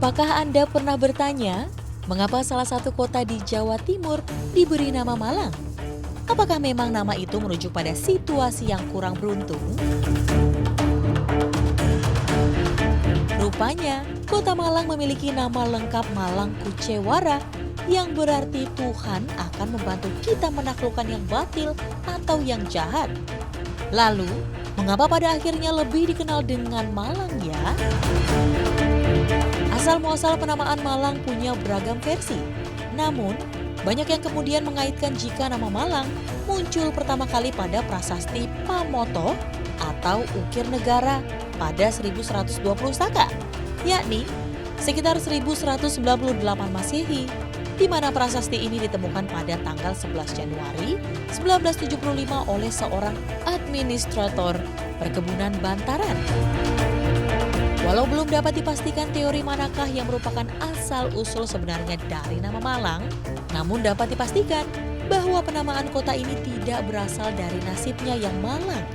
Apakah Anda pernah bertanya, mengapa salah satu kota di Jawa Timur diberi nama Malang? Apakah memang nama itu merujuk pada situasi yang kurang beruntung? Rupanya, kota Malang memiliki nama lengkap Malang Kucewara yang berarti Tuhan akan membantu kita menaklukkan yang batil atau yang jahat. Lalu, mengapa pada akhirnya lebih dikenal dengan Malang ya? Asal-muasal penamaan Malang punya beragam versi. Namun, banyak yang kemudian mengaitkan jika nama Malang muncul pertama kali pada prasasti Pamoto atau Ukir Negara pada 1120 Saka, yakni sekitar 1198 Masehi, di mana prasasti ini ditemukan pada tanggal 11 Januari 1975 oleh seorang administrator perkebunan Bantaran. Walau belum dapat dipastikan teori manakah yang merupakan asal-usul sebenarnya dari nama Malang, namun dapat dipastikan bahwa penamaan kota ini tidak berasal dari nasibnya yang malang.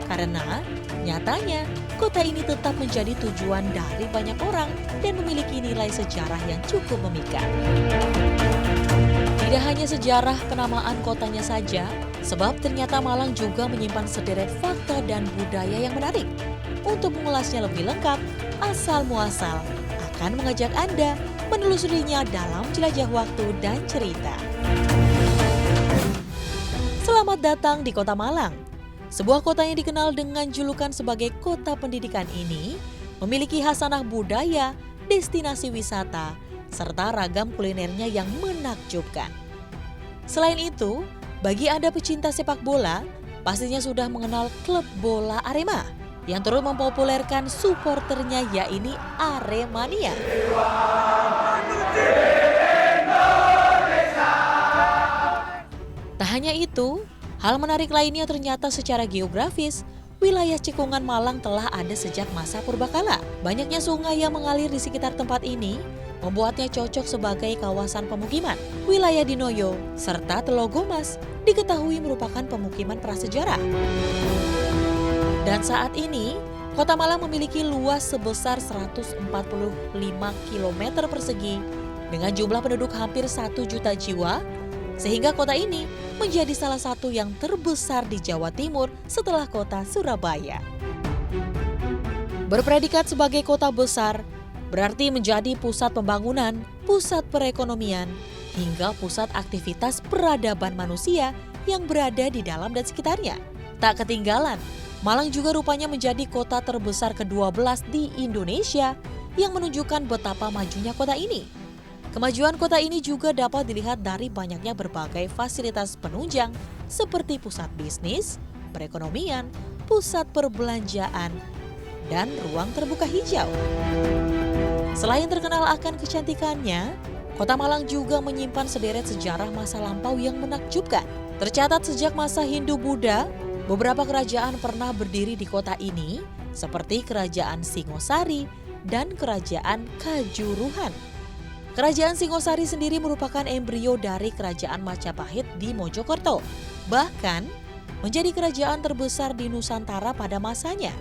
Karena nyatanya kota ini tetap menjadi tujuan dari banyak orang dan memiliki nilai sejarah yang cukup memikat. Tidak hanya sejarah penamaan kotanya saja, sebab ternyata Malang juga menyimpan sederet fakta dan budaya yang menarik. Untuk mengulasnya lebih lengkap, asal-muasal akan mengajak Anda menelusurinya dalam jelajah waktu dan cerita. Selamat datang di Kota Malang. Sebuah kota yang dikenal dengan julukan sebagai kota pendidikan ini memiliki khasanah budaya, destinasi wisata, serta ragam kulinernya yang menakjubkan. Selain itu, bagi Anda pecinta sepak bola, pastinya sudah mengenal klub bola Arema yang turut mempopulerkan suporternya yakni Aremania. Tak hanya itu, hal menarik lainnya ternyata secara geografis, wilayah Cekungan Malang telah ada sejak masa purbakala. Banyaknya sungai yang mengalir di sekitar tempat ini membuatnya cocok sebagai kawasan pemukiman. Wilayah Dinoyo serta Telogomas diketahui merupakan pemukiman prasejarah. Dan saat ini, Kota Malang memiliki luas sebesar 145 km persegi dengan jumlah penduduk hampir 1 juta jiwa, sehingga kota ini menjadi salah satu yang terbesar di Jawa Timur setelah kota Surabaya. Berpredikat sebagai kota besar, berarti menjadi pusat pembangunan, pusat perekonomian, hingga pusat aktivitas peradaban manusia yang berada di dalam dan sekitarnya. Tak ketinggalan, Malang juga rupanya menjadi kota terbesar ke-12 di Indonesia yang menunjukkan betapa majunya kota ini. Kemajuan kota ini juga dapat dilihat dari banyaknya berbagai fasilitas penunjang seperti pusat bisnis, perekonomian, pusat perbelanjaan, dan ruang terbuka hijau. Selain terkenal akan kecantikannya, Kota Malang juga menyimpan sederet sejarah masa lampau yang menakjubkan. Tercatat sejak masa Hindu-Buddha, beberapa kerajaan pernah berdiri di kota ini, seperti Kerajaan Singosari dan Kerajaan Kajuruhan. Kerajaan Singosari sendiri merupakan embrio dari Kerajaan Majapahit di Mojokerto, bahkan menjadi kerajaan terbesar di Nusantara pada masanya.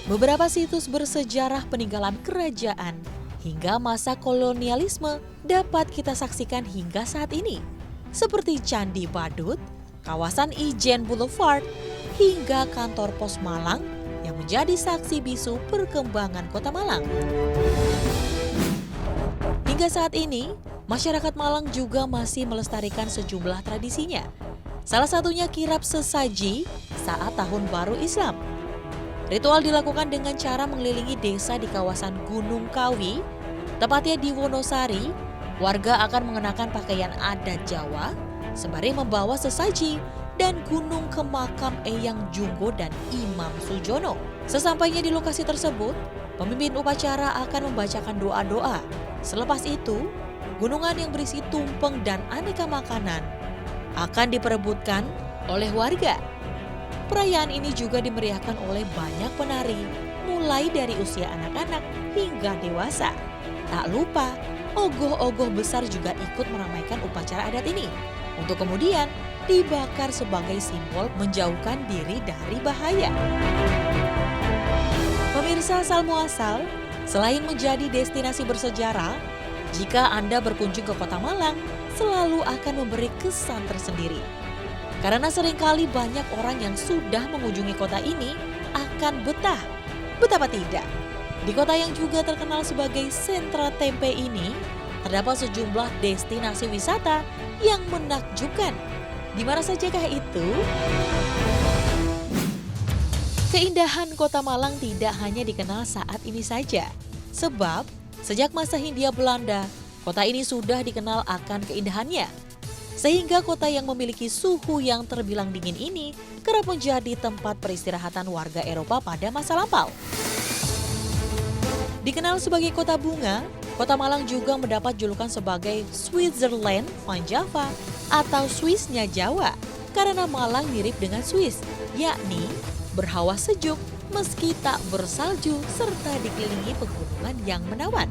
Beberapa situs bersejarah peninggalan kerajaan hingga masa kolonialisme dapat kita saksikan hingga saat ini, seperti Candi Badut, kawasan Ijen Boulevard, hingga kantor pos Malang yang menjadi saksi bisu perkembangan Kota Malang. Hingga saat ini, masyarakat Malang juga masih melestarikan sejumlah tradisinya. Salah satunya kirap sesaji saat Tahun Baru Islam. Ritual dilakukan dengan cara mengelilingi desa di kawasan Gunung Kawi, tepatnya di Wonosari. Warga akan mengenakan pakaian adat Jawa, sembari membawa sesaji dan gunung ke makam Eyang Junggo dan Imam Sujono. Sesampainya di lokasi tersebut, pemimpin upacara akan membacakan doa-doa. Selepas itu, gunungan yang berisi tumpeng dan aneka makanan akan diperebutkan oleh warga. Perayaan ini juga dimeriahkan oleh banyak penari, mulai dari usia anak-anak hingga dewasa. Tak lupa, ogoh-ogoh besar juga ikut meramaikan upacara adat ini, untuk kemudian dibakar sebagai simbol menjauhkan diri dari bahaya. Pemirsa asal muasal, Selain menjadi destinasi bersejarah, jika Anda berkunjung ke Kota Malang, selalu akan memberi kesan tersendiri. Karena seringkali banyak orang yang sudah mengunjungi kota ini akan betah. Betapa tidak? Di kota yang juga terkenal sebagai sentra tempe ini, terdapat sejumlah destinasi wisata yang menakjubkan. Di mana sajakah itu? Keindahan Kota Malang tidak hanya dikenal saat ini saja. Sebab, sejak masa Hindia Belanda, kota ini sudah dikenal akan keindahannya. Sehingga kota yang memiliki suhu yang terbilang dingin ini kerap menjadi tempat peristirahatan warga Eropa pada masa lampau. Dikenal sebagai kota bunga, Kota Malang juga mendapat julukan sebagai Switzerland Van Java atau Swissnya Jawa karena Malang mirip dengan Swiss, yakni berhawa sejuk meski tak bersalju serta dikelilingi pegunungan yang menawan.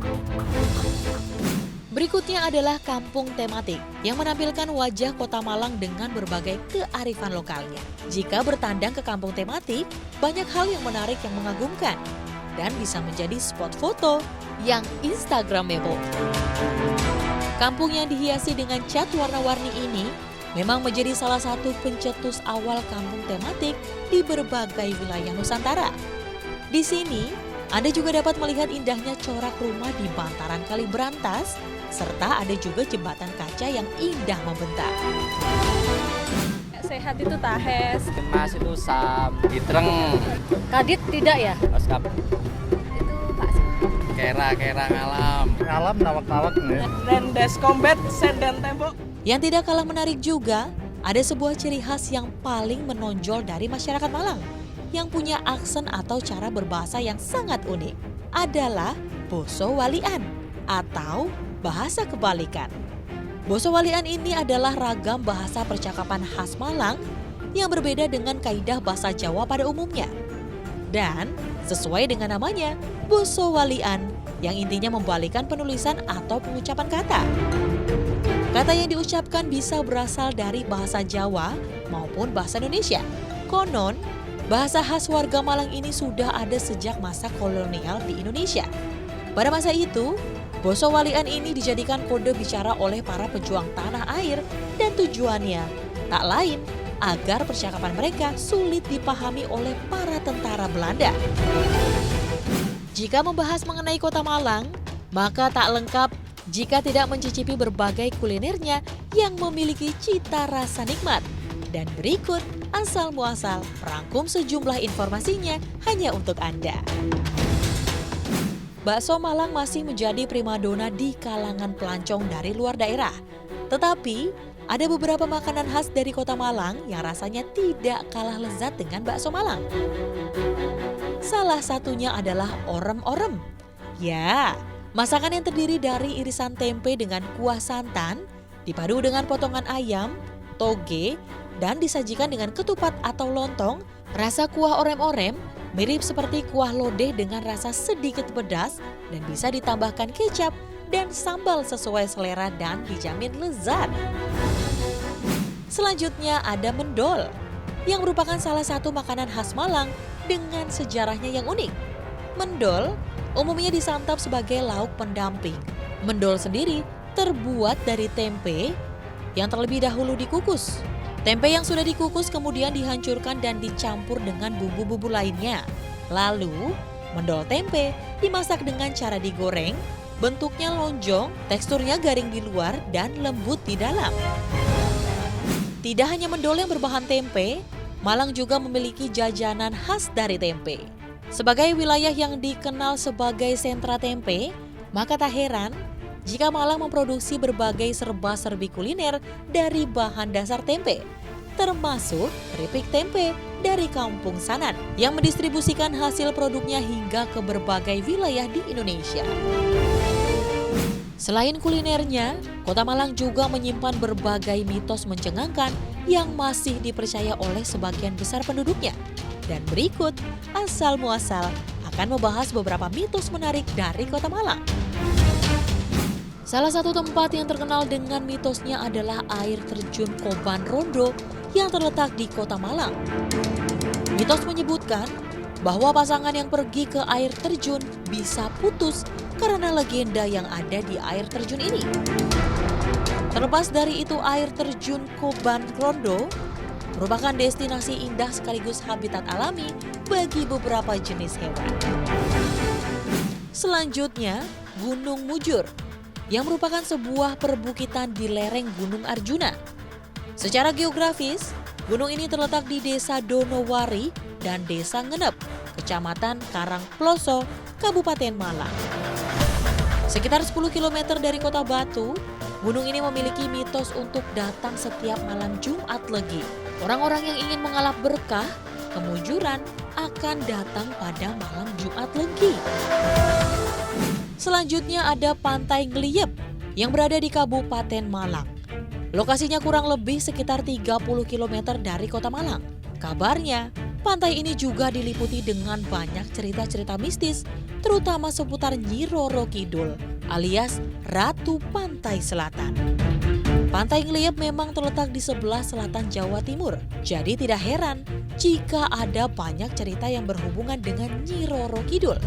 Berikutnya adalah kampung tematik yang menampilkan wajah Kota Malang dengan berbagai kearifan lokalnya. Jika bertandang ke kampung tematik, banyak hal yang menarik yang mengagumkan dan bisa menjadi spot foto yang instagramable. Kampung yang dihiasi dengan cat warna-warni ini memang menjadi salah satu pencetus awal kampung tematik di berbagai wilayah Nusantara. Di sini, Anda juga dapat melihat indahnya corak rumah di bantaran Kali Berantas, serta ada juga jembatan kaca yang indah membentang. Sehat itu tahes. Mas itu sam, gitreng, Kadit tidak ya? oskap, Itu bakso. kera ngalam. Ngalam nawak-nawak nih. Rendes combat senden tembok. Yang tidak kalah menarik juga, ada sebuah ciri khas yang paling menonjol dari masyarakat Malang, yang punya aksen atau cara berbahasa yang sangat unik, adalah Boso Walian atau bahasa kebalikan. Boso Walian ini adalah ragam bahasa percakapan khas Malang yang berbeda dengan kaidah bahasa Jawa pada umumnya. Dan sesuai dengan namanya, Boso Walian yang intinya membalikan penulisan atau pengucapan kata. Kata yang diucapkan bisa berasal dari bahasa Jawa maupun bahasa Indonesia. Konon, bahasa khas warga Malang ini sudah ada sejak masa kolonial di Indonesia. Pada masa itu, Boso Walian ini dijadikan kode bicara oleh para pejuang tanah air dan tujuannya tak lain agar percakapan mereka sulit dipahami oleh para tentara Belanda. Jika membahas mengenai Kota Malang, maka tak lengkap jika tidak mencicipi berbagai kulinernya yang memiliki cita rasa nikmat. Dan berikut asal muasal merangkum sejumlah informasinya hanya untuk Anda. Bakso Malang masih menjadi primadona di kalangan pelancong dari luar daerah. Tetapi, ada beberapa makanan khas dari Kota Malang yang rasanya tidak kalah lezat dengan bakso Malang. Salah satunya adalah orem-orem. Ya, masakan yang terdiri dari irisan tempe dengan kuah santan, dipadu dengan potongan ayam, toge, dan disajikan dengan ketupat atau lontong. Rasa kuah orem-orem mirip seperti kuah lodeh dengan rasa sedikit pedas dan bisa ditambahkan kecap dan sambal sesuai selera dan dijamin lezat. Selanjutnya ada mendol, yang merupakan salah satu makanan khas Malang dengan sejarahnya yang unik. Mendol umumnya disantap sebagai lauk pendamping. Mendol sendiri terbuat dari tempe yang terlebih dahulu dikukus. Tempe yang sudah dikukus kemudian dihancurkan dan dicampur dengan bumbu-bumbu lainnya. Lalu, mendol tempe dimasak dengan cara digoreng, bentuknya lonjong, teksturnya garing di luar dan lembut di dalam. Tidak hanya mendol yang berbahan tempe, Malang juga memiliki jajanan khas dari tempe. Sebagai wilayah yang dikenal sebagai sentra tempe, maka tak heran jika Malang memproduksi berbagai serba-serbi kuliner dari bahan dasar tempe, termasuk keripik tempe dari Kampung Sanan yang mendistribusikan hasil produknya hingga ke berbagai wilayah di Indonesia. Selain kulinernya, Kota Malang juga menyimpan berbagai mitos mencengangkan yang masih dipercaya oleh sebagian besar penduduknya. Dan berikut asal muasal akan membahas beberapa mitos menarik dari Kota Malang. Salah satu tempat yang terkenal dengan mitosnya adalah air terjun Koban Rondo yang terletak di Kota Malang. Mitos menyebutkan bahwa pasangan yang pergi ke air terjun bisa putus karena legenda yang ada di air terjun ini. Terlepas dari itu, air terjun Koban Rondo merupakan destinasi indah sekaligus habitat alami bagi beberapa jenis hewan. Selanjutnya, Gunung Mujur yang merupakan sebuah perbukitan di lereng Gunung Arjuna. Secara geografis, gunung ini terletak di Desa Donowari dan Desa Ngenep, Kecamatan Karangploso, Kabupaten Malang. Sekitar 10 km dari Kota Batu, gunung ini memiliki mitos untuk datang setiap malam Jumat Legi. Orang-orang yang ingin mengalap berkah, kemujuran akan datang pada malam Jumat Legi. Selanjutnya ada Pantai Ngliyep yang berada di Kabupaten Malang. Lokasinya kurang lebih sekitar 30 km dari Kota Malang. Kabarnya, pantai ini juga diliputi dengan banyak cerita-cerita mistis, terutama seputar Nyi Roro Kidul alias Ratu Pantai Selatan. Pantai Ngliyep memang terletak di sebelah selatan Jawa Timur, jadi tidak heran jika ada banyak cerita yang berhubungan dengan Nyi Roro Kidul.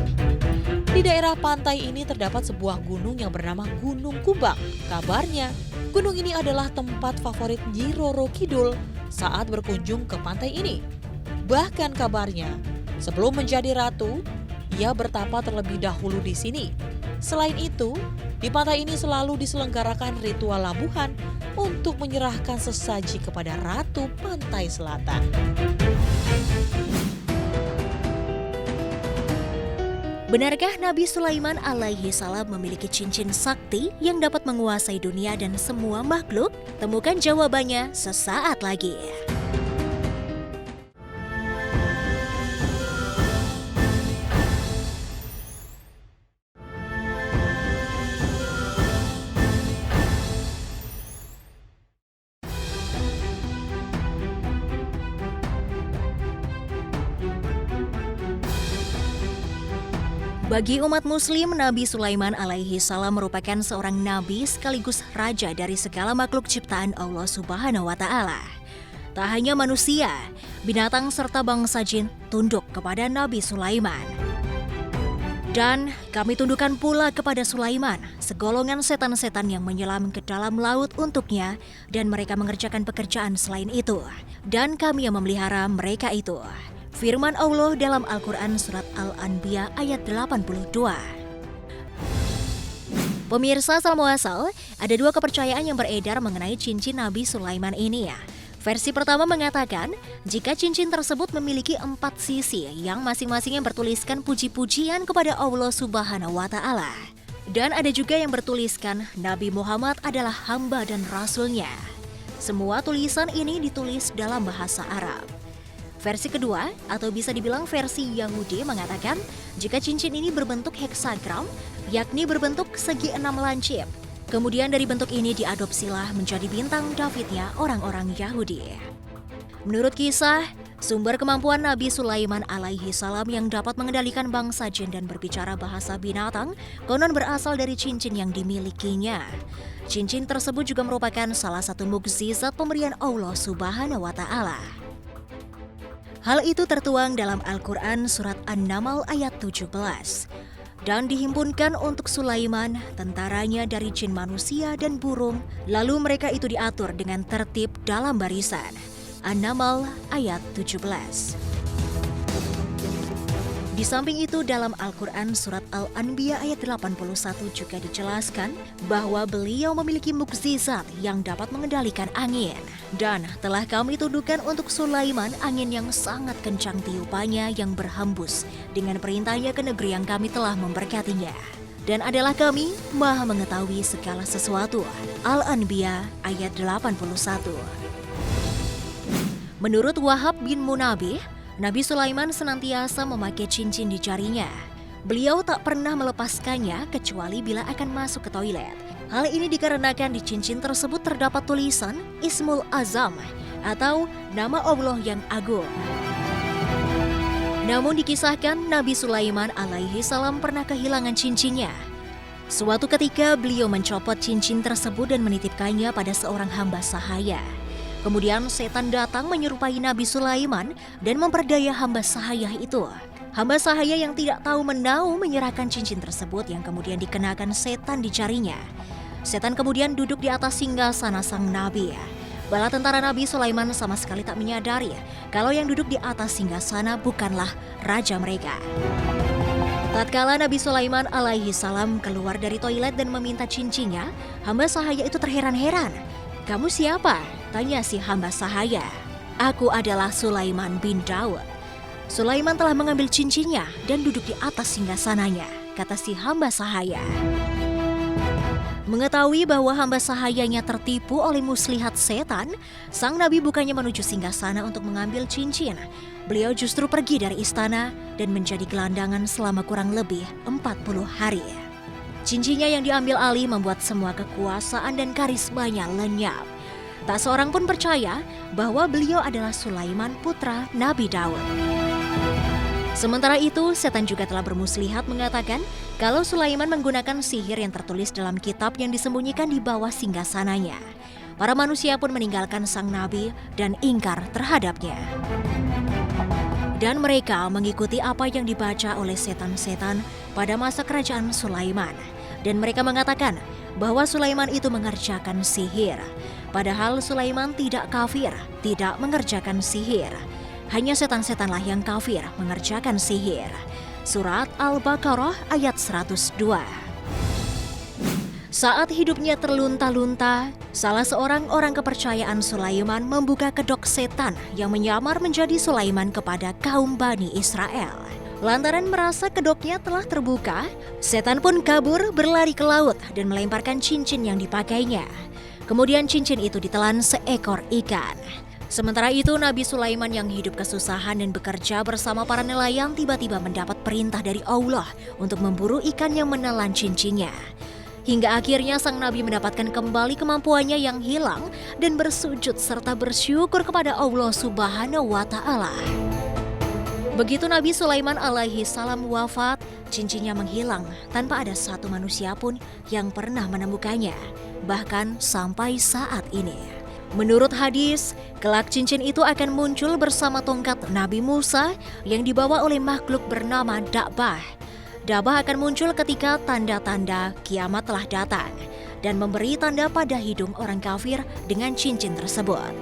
Di daerah pantai ini terdapat sebuah gunung yang bernama Gunung Kubang. Kabarnya, gunung ini adalah tempat favorit Nyi Roro Kidul saat berkunjung ke pantai ini. Bahkan kabarnya, sebelum menjadi ratu, ia bertapa terlebih dahulu di sini. Selain itu, di pantai ini selalu diselenggarakan ritual labuhan untuk menyerahkan sesaji kepada Ratu Pantai Selatan. Benarkah Nabi Sulaiman alaihi salam memiliki cincin sakti yang dapat menguasai dunia dan semua makhluk? Temukan jawabannya sesaat lagi. Bagi umat muslim, Nabi Sulaiman alaihi salam merupakan seorang nabi sekaligus raja dari segala makhluk ciptaan Allah Subhanahu wa taala. Tak hanya manusia, binatang serta bangsa jin tunduk kepada Nabi Sulaiman. Dan kami tundukkan pula kepada Sulaiman, segolongan setan-setan yang menyelam ke dalam laut untuknya dan mereka mengerjakan pekerjaan selain itu. Dan kami yang memelihara mereka itu. Firman Allah dalam Al-Quran Surat Al-Anbiya ayat 82. Pemirsa salam muasal, ada dua kepercayaan yang beredar mengenai cincin Nabi Sulaiman ini ya. Versi pertama mengatakan, jika cincin tersebut memiliki 4 sisi yang masing-masingnya bertuliskan puji-pujian kepada Allah Subhanahu wa taala. Dan ada juga yang bertuliskan Nabi Muhammad adalah hamba dan rasulnya. Semua tulisan ini ditulis dalam bahasa Arab. Versi kedua, atau bisa dibilang versi Yahudi mengatakan, jika cincin ini berbentuk heksagram, yakni berbentuk segi 6 lancip. Kemudian dari bentuk ini diadopsilah menjadi bintang Davidnya orang-orang Yahudi. Menurut kisah, sumber kemampuan Nabi Sulaiman alaihi salam yang dapat mengendalikan bangsa jin dan berbicara bahasa binatang, konon berasal dari cincin yang dimilikinya. Cincin tersebut juga merupakan salah satu mukjizat pemberian Allah Subhanahu wa taala. Hal itu tertuang dalam Al-Quran Surat An-Naml ayat 17. Dan dihimpunkan untuk Sulaiman, tentaranya dari jin manusia dan burung, lalu mereka itu diatur dengan tertib dalam barisan. An-Naml ayat 17. Di samping itu dalam Al-Quran Surat Al-Anbiya ayat 81 juga dijelaskan bahwa beliau memiliki mukjizat yang dapat mengendalikan angin. Dan telah kami tundukkan untuk Sulaiman angin yang sangat kencang tiupannya yang berhembus dengan perintahnya ke negeri yang kami telah memberkatinya. Dan adalah kami maha mengetahui segala sesuatu. Al-Anbiya ayat 81. Menurut Wahab bin Munabih, Nabi Sulaiman senantiasa memakai cincin di jarinya. Beliau tak pernah melepaskannya kecuali bila akan masuk ke toilet. Hal ini dikarenakan di cincin tersebut terdapat tulisan Ismul Azam atau nama Allah yang agung. Namun dikisahkan Nabi Sulaiman alaihi salam pernah kehilangan cincinnya. Suatu ketika beliau mencopot cincin tersebut dan menitipkannya pada seorang hamba sahaya. Kemudian setan datang menyerupai Nabi Sulaiman dan memperdaya hamba sahaya itu. Hamba sahaya yang tidak tahu menau menyerahkan cincin tersebut yang kemudian dikenakan setan di jarinya. Setan kemudian duduk di atas singgasana sang nabi. Bala tentara Nabi Sulaiman sama sekali tak menyadari kalau yang duduk di atas singgasana bukanlah raja mereka. Tatkala Nabi Sulaiman alaihi salam keluar dari toilet dan meminta cincinnya, hamba sahaya itu terheran-heran. "Kamu siapa?" tanya si hamba sahaya. "Aku adalah Sulaiman bin Daud." Sulaiman telah mengambil cincinnya dan duduk di atas singgasananya, kata si hamba sahaya. Mengetahui bahwa hamba sahayanya tertipu oleh muslihat setan, sang nabi bukannya menuju singgasana untuk mengambil cincin. Beliau justru pergi dari istana dan menjadi gelandangan selama kurang lebih 40 hari. Cincinnya yang diambil alih membuat semua kekuasaan dan karismanya lenyap. Tak seorang pun percaya bahwa beliau adalah Sulaiman putra Nabi Daud. Sementara itu, setan juga telah bermuslihat mengatakan kalau Sulaiman menggunakan sihir yang tertulis dalam kitab yang disembunyikan di bawah singgasananya. Para manusia pun meninggalkan sang nabi dan ingkar terhadapnya. Dan mereka mengikuti apa yang dibaca oleh setan-setan pada masa kerajaan Sulaiman. Dan mereka mengatakan bahwa Sulaiman itu mengerjakan sihir. Padahal Sulaiman tidak kafir, tidak mengerjakan sihir. Hanya setan-setanlah yang kafir mengerjakan sihir. Surat Al-Baqarah ayat 102. Saat hidupnya terlunta-lunta, salah seorang orang kepercayaan Sulaiman membuka kedok setan yang menyamar menjadi Sulaiman kepada kaum Bani Israel. Lantaran merasa kedoknya telah terbuka, setan pun kabur berlari ke laut dan melemparkan cincin yang dipakainya. Kemudian cincin itu ditelan seekor ikan. Sementara itu, Nabi Sulaiman yang hidup kesusahan dan bekerja bersama para nelayan tiba-tiba mendapat perintah dari Allah untuk memburu ikan yang menelan cincinnya. Hingga akhirnya sang Nabi mendapatkan kembali kemampuannya yang hilang dan bersujud serta bersyukur kepada Allah Subhanahu wa Ta'ala. Begitu Nabi Sulaiman alaihi salam wafat, cincinnya menghilang tanpa ada satu manusia pun yang pernah menemukannya, bahkan sampai saat ini. Menurut hadis, kelak cincin itu akan muncul bersama tongkat Nabi Musa yang dibawa oleh makhluk bernama Da'bah. Da'bah akan muncul ketika tanda-tanda kiamat telah datang dan memberi tanda pada hidung orang kafir dengan cincin tersebut.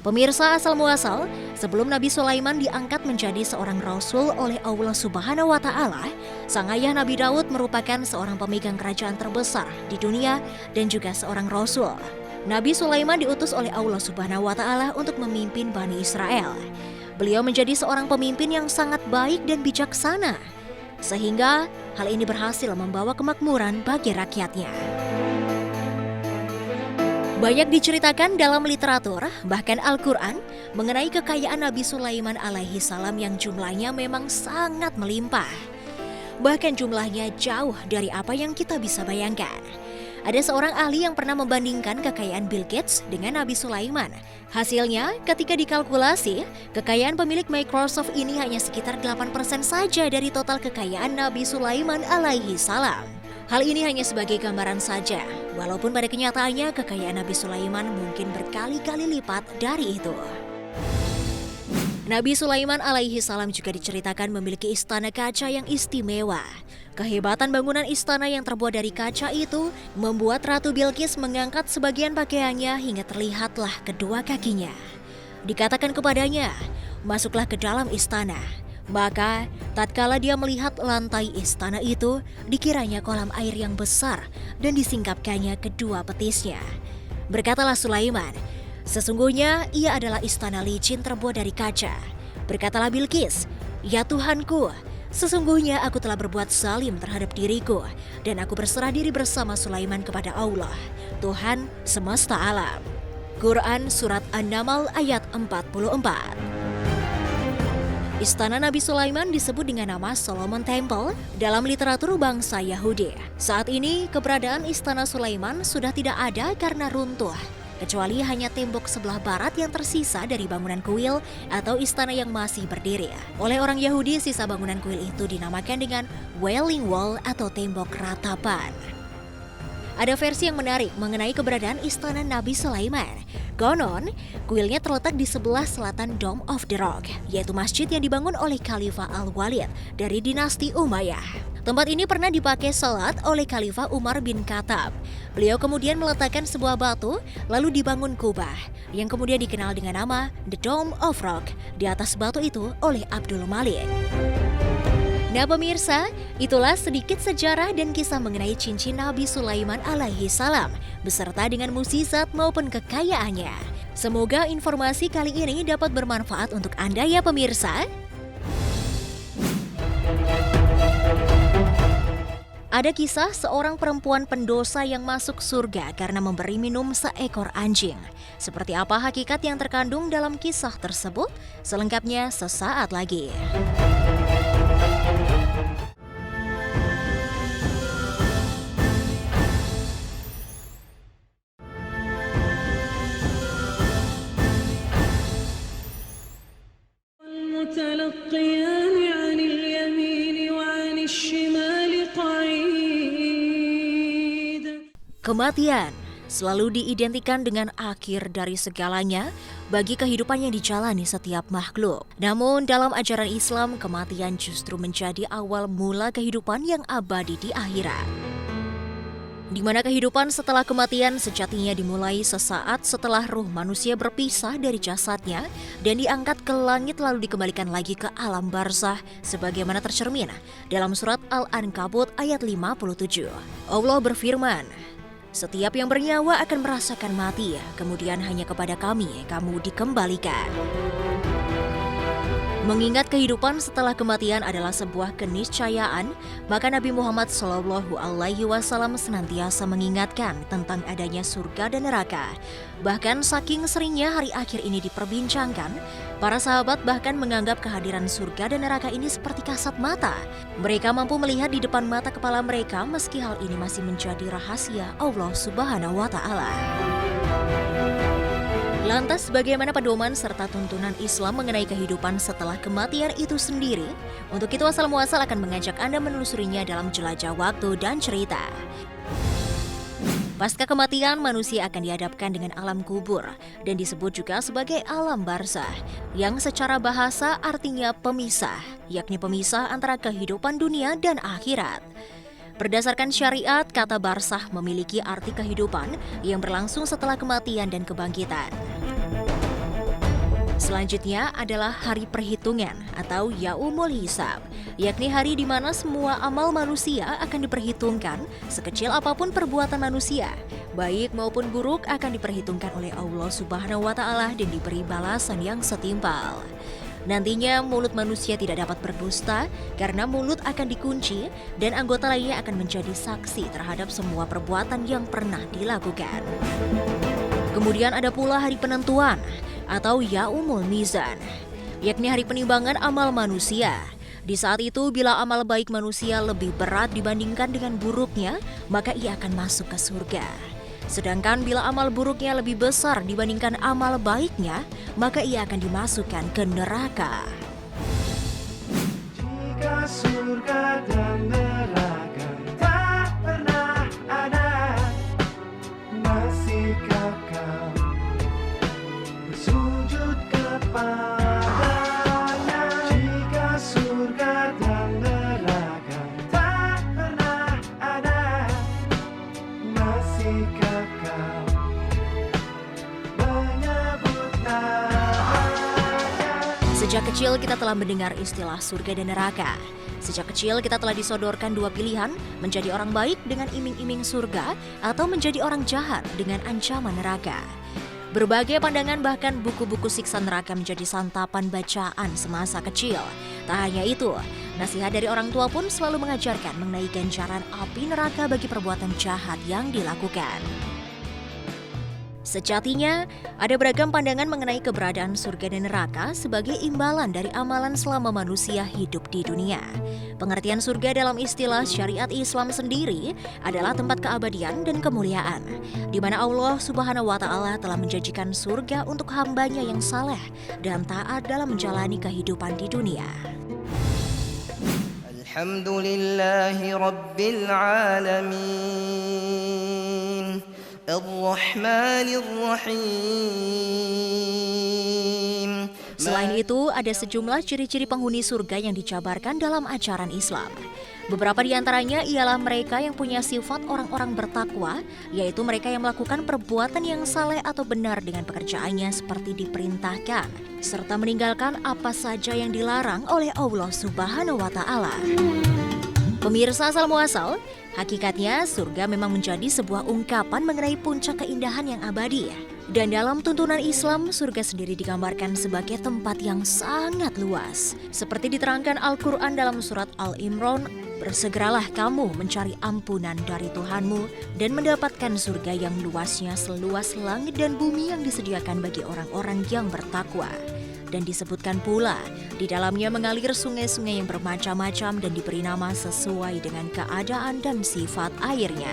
Pemirsa asal muasal, sebelum Nabi Sulaiman diangkat menjadi seorang rasul oleh Allah Subhanahu wa Ta'ala, sang ayah Nabi Daud merupakan seorang pemegang kerajaan terbesar di dunia dan juga seorang rasul. Nabi Sulaiman diutus oleh Allah Subhanahu wa Ta'ala untuk memimpin Bani Israel. Beliau menjadi seorang pemimpin yang sangat baik dan bijaksana, sehingga hal ini berhasil membawa kemakmuran bagi rakyatnya. Banyak diceritakan dalam literatur, bahkan Al-Quran, mengenai kekayaan Nabi Sulaiman alaihi salam yang jumlahnya memang sangat melimpah. Bahkan jumlahnya jauh dari apa yang kita bisa bayangkan. Ada seorang ahli yang pernah membandingkan kekayaan Bill Gates dengan Nabi Sulaiman. Hasilnya, ketika dikalkulasi, kekayaan pemilik Microsoft ini hanya sekitar 8% saja dari total kekayaan Nabi Sulaiman alaihi salam. Hal ini hanya sebagai gambaran saja, walaupun pada kenyataannya kekayaan Nabi Sulaiman mungkin berkali-kali lipat dari itu. Nabi Sulaiman alaihi salam juga diceritakan memiliki istana kaca yang istimewa. Kehebatan bangunan istana yang terbuat dari kaca itu membuat Ratu Bilqis mengangkat sebagian pakaiannya hingga terlihatlah kedua kakinya. Dikatakan kepadanya, "Masuklah ke dalam istana." Maka, tatkala dia melihat lantai istana itu, dikiranya kolam air yang besar dan disingkapkannya kedua betisnya. Berkatalah Sulaiman, "Sesungguhnya ia adalah istana licin terbuat dari kaca." Berkatalah Bilqis, "Ya Tuhanku, sesungguhnya aku telah berbuat zalim terhadap diriku dan aku berserah diri bersama Sulaiman kepada Allah, Tuhan semesta alam." Quran Surat An-Naml ayat 44. Istana Nabi Sulaiman disebut dengan nama Solomon Temple dalam literatur bangsa Yahudi. Saat ini, keberadaan Istana Sulaiman sudah tidak ada karena runtuh, kecuali hanya tembok sebelah barat yang tersisa dari bangunan kuil atau istana yang masih berdiri. Oleh orang Yahudi, sisa bangunan kuil itu dinamakan dengan Wailing Wall atau tembok ratapan. Ada versi yang menarik mengenai keberadaan istana Nabi Sulaiman. Konon, kuilnya terletak di sebelah selatan Dome of the Rock, yaitu masjid yang dibangun oleh Khalifah Al-Walid dari dinasti Umayyah. Tempat ini pernah dipakai salat oleh Khalifah Umar bin Khattab. Beliau kemudian meletakkan sebuah batu, lalu dibangun kubah, yang kemudian dikenal dengan nama The Dome of Rock di atas batu itu oleh Abdul Malik. Nah pemirsa, itulah sedikit sejarah dan kisah mengenai cincin Nabi Sulaiman alaihi salam, beserta dengan mukjizat maupun kekayaannya. Semoga informasi kali ini dapat bermanfaat untuk Anda ya pemirsa. Ada kisah seorang perempuan pendosa yang masuk surga karena memberi minum seekor anjing. Seperti apa hakikat yang terkandung dalam kisah tersebut? Selengkapnya sesaat lagi. المتلقيان عن اليمين وعن الشمال قعيد. Kematian selalu diidentikan dengan akhir dari segalanya bagi kehidupan yang dijalani setiap makhluk. Namun dalam ajaran Islam, kematian justru menjadi awal mula kehidupan yang abadi di akhirat. Di mana kehidupan setelah kematian sejatinya dimulai sesaat setelah ruh manusia berpisah dari jasadnya dan diangkat ke langit lalu dikembalikan lagi ke alam barzah sebagaimana tercermin dalam surat Al-Ankabut ayat 57. Allah berfirman, "Setiap yang bernyawa akan merasakan mati, kemudian hanya kepada Kami kamu dikembalikan." Mengingat kehidupan setelah kematian adalah sebuah keniscayaan, maka Nabi Muhammad SAW senantiasa mengingatkan tentang adanya surga dan neraka. Bahkan saking seringnya hari akhir ini diperbincangkan, para sahabat bahkan menganggap kehadiran surga dan neraka ini seperti kasat mata. Mereka mampu melihat di depan mata kepala mereka meski hal ini masih menjadi rahasia Allah Subhanahu wa Ta'ala. Lantas bagaimana pedoman serta tuntunan Islam mengenai kehidupan setelah kematian itu sendiri? Untuk itu Asal Muasal akan mengajak Anda menelusurinya dalam jelajah waktu dan cerita. Pasca kematian, manusia akan dihadapkan dengan alam kubur dan disebut juga sebagai alam barzah, yang secara bahasa artinya pemisah, yakni pemisah antara kehidupan dunia dan akhirat. Berdasarkan syariat, kata barzah memiliki arti kehidupan yang berlangsung setelah kematian dan kebangkitan. Selanjutnya adalah hari perhitungan atau yaumul hisab, yakni hari di mana semua amal manusia akan diperhitungkan, sekecil apapun perbuatan manusia, baik maupun buruk akan diperhitungkan oleh Allah Subhanahu wa Ta'ala dan diberi balasan yang setimpal. Nantinya mulut manusia tidak dapat berdusta karena mulut akan dikunci dan anggota lainnya akan menjadi saksi terhadap semua perbuatan yang pernah dilakukan. Kemudian ada pula hari penentuan atau yaumul mizan, yakni hari penimbangan amal manusia. Di saat itu bila amal baik manusia lebih berat dibandingkan dengan buruknya, maka ia akan masuk ke surga. Sedangkan bila amal buruknya lebih besar dibandingkan amal baiknya, maka ia akan dimasukkan ke neraka. Jika surga dan neraka tak pernah ada, masihkah kau bersujud kepadanya? Jika surga dan neraka tak pernah ada, masihkah Sejak kecil kita telah mendengar istilah surga dan neraka. Sejak kecil kita telah disodorkan dua pilihan, menjadi orang baik dengan iming-iming surga atau menjadi orang jahat dengan ancaman neraka. Berbagai pandangan bahkan buku-buku siksa neraka menjadi santapan bacaan semasa kecil. Tak hanya itu, nasihat dari orang tua pun selalu mengajarkan mengenai ganjaran api neraka bagi perbuatan jahat yang dilakukan. Sejatinya, ada beragam pandangan mengenai keberadaan surga dan neraka sebagai imbalan dari amalan selama manusia hidup di dunia. Pengertian surga dalam istilah syariat Islam sendiri adalah tempat keabadian dan kemuliaan, di mana Allah Subhanahu wa Ta'ala telah menjanjikan surga untuk hambanya yang saleh dan taat dalam menjalani kehidupan di dunia. Alhamdulillahi Rabbil Alamin Ar-Rahmanir Rahim. Selain itu, ada sejumlah ciri-ciri penghuni surga yang dijabarkan dalam ajaran Islam. Beberapa di antaranya ialah mereka yang punya sifat orang-orang bertakwa, yaitu mereka yang melakukan perbuatan yang saleh atau benar dengan pekerjaannya seperti diperintahkan, serta meninggalkan apa saja yang dilarang oleh Allah Subhanahu wa Ta'ala. Pemirsa asal muasal, hakikatnya surga memang menjadi sebuah ungkapan mengenai puncak keindahan yang abadi. Dan dalam tuntunan Islam, surga sendiri digambarkan sebagai tempat yang sangat luas. Seperti diterangkan Al-Quran dalam surat Al-Imran, bersegeralah kamu mencari ampunan dari Tuhanmu dan mendapatkan surga yang luasnya seluas langit dan bumi yang disediakan bagi orang-orang yang bertakwa. Dan disebutkan pula, di dalamnya mengalir sungai-sungai yang bermacam-macam dan diberi nama sesuai dengan keadaan dan sifat airnya.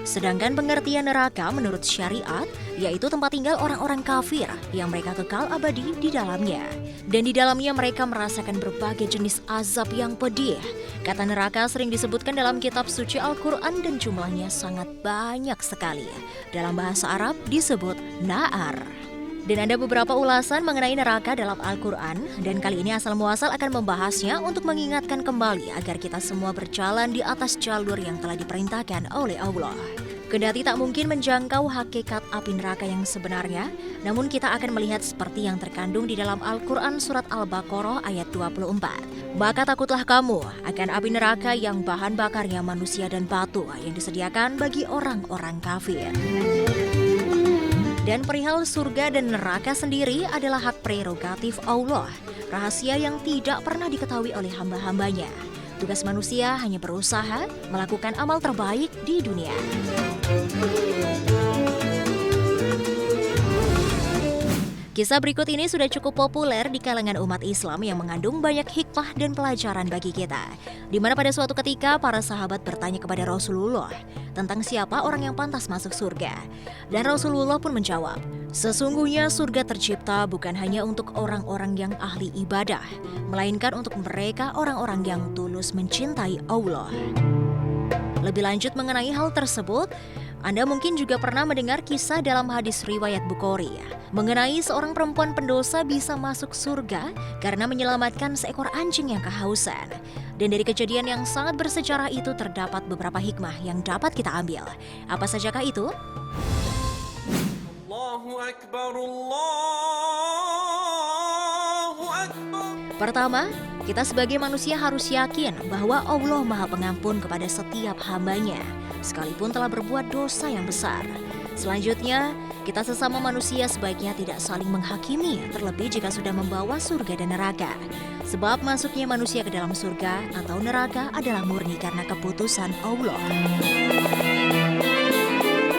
Sedangkan pengertian neraka menurut syariat, yaitu tempat tinggal orang-orang kafir yang mereka kekal abadi di dalamnya. Dan di dalamnya mereka merasakan berbagai jenis azab yang pedih. Kata neraka sering disebutkan dalam kitab suci Al-Quran dan jumlahnya sangat banyak sekali. Dalam bahasa Arab disebut na'ar. Dan ada beberapa ulasan mengenai neraka dalam Al-Quran, dan kali ini asal muasal akan membahasnya untuk mengingatkan kembali agar kita semua berjalan di atas jalur yang telah diperintahkan oleh Allah. Kendati tak mungkin menjangkau hakikat api neraka yang sebenarnya, namun kita akan melihat seperti yang terkandung di dalam Al-Quran surat Al-Baqarah ayat 24. Maka takutlah kamu akan api neraka yang bahan bakarnya manusia dan batu yang disediakan bagi orang-orang kafir. Dan perihal surga dan neraka sendiri adalah hak prerogatif Allah, rahasia yang tidak pernah diketahui oleh hamba-hambanya. Tugas manusia hanya berusaha melakukan amal terbaik di dunia. Kisah berikut ini sudah cukup populer di kalangan umat Islam yang mengandung banyak hikmah dan pelajaran bagi kita. Di mana pada suatu ketika para sahabat bertanya kepada Rasulullah tentang siapa orang yang pantas masuk surga. Dan Rasulullah pun menjawab, sesungguhnya surga tercipta bukan hanya untuk orang-orang yang ahli ibadah, melainkan untuk mereka orang-orang yang tulus mencintai Allah. Lebih lanjut mengenai hal tersebut, Anda mungkin juga pernah mendengar kisah dalam hadis riwayat Bukhari mengenai seorang perempuan pendosa bisa masuk surga karena menyelamatkan seekor anjing yang kehausan. Dan dari kejadian yang sangat bersejarah itu terdapat beberapa hikmah yang dapat kita ambil. Apa sajakah itu? Allahu Akbar, Allahu Akbar. Pertama, kita sebagai manusia harus yakin bahwa Allah Maha Pengampun kepada setiap hambanya, sekalipun telah berbuat dosa yang besar. Selanjutnya, kita sesama manusia sebaiknya tidak saling menghakimi, terlebih jika sudah membawa surga dan neraka. Sebab masuknya manusia ke dalam surga atau neraka adalah murni karena keputusan Allah.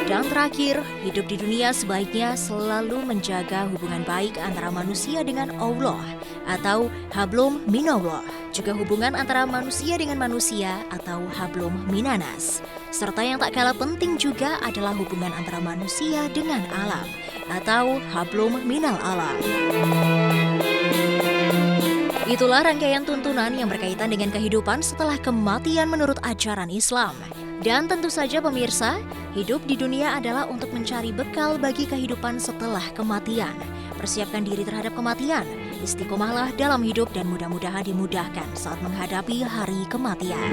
Dan terakhir, hidup di dunia sebaiknya selalu menjaga hubungan baik antara manusia dengan Allah atau hablum minallah, juga hubungan antara manusia dengan manusia atau hablum minanas. Serta yang tak kalah penting juga adalah hubungan antara manusia dengan alam atau hablum minal alam. Itulah rangkaian tuntunan yang berkaitan dengan kehidupan setelah kematian menurut ajaran Islam. Dan tentu saja pemirsa, hidup di dunia adalah untuk mencari bekal bagi kehidupan setelah kematian. Persiapkan diri terhadap kematian, istiqomahlah dalam hidup dan mudah-mudahan dimudahkan saat menghadapi hari kematian.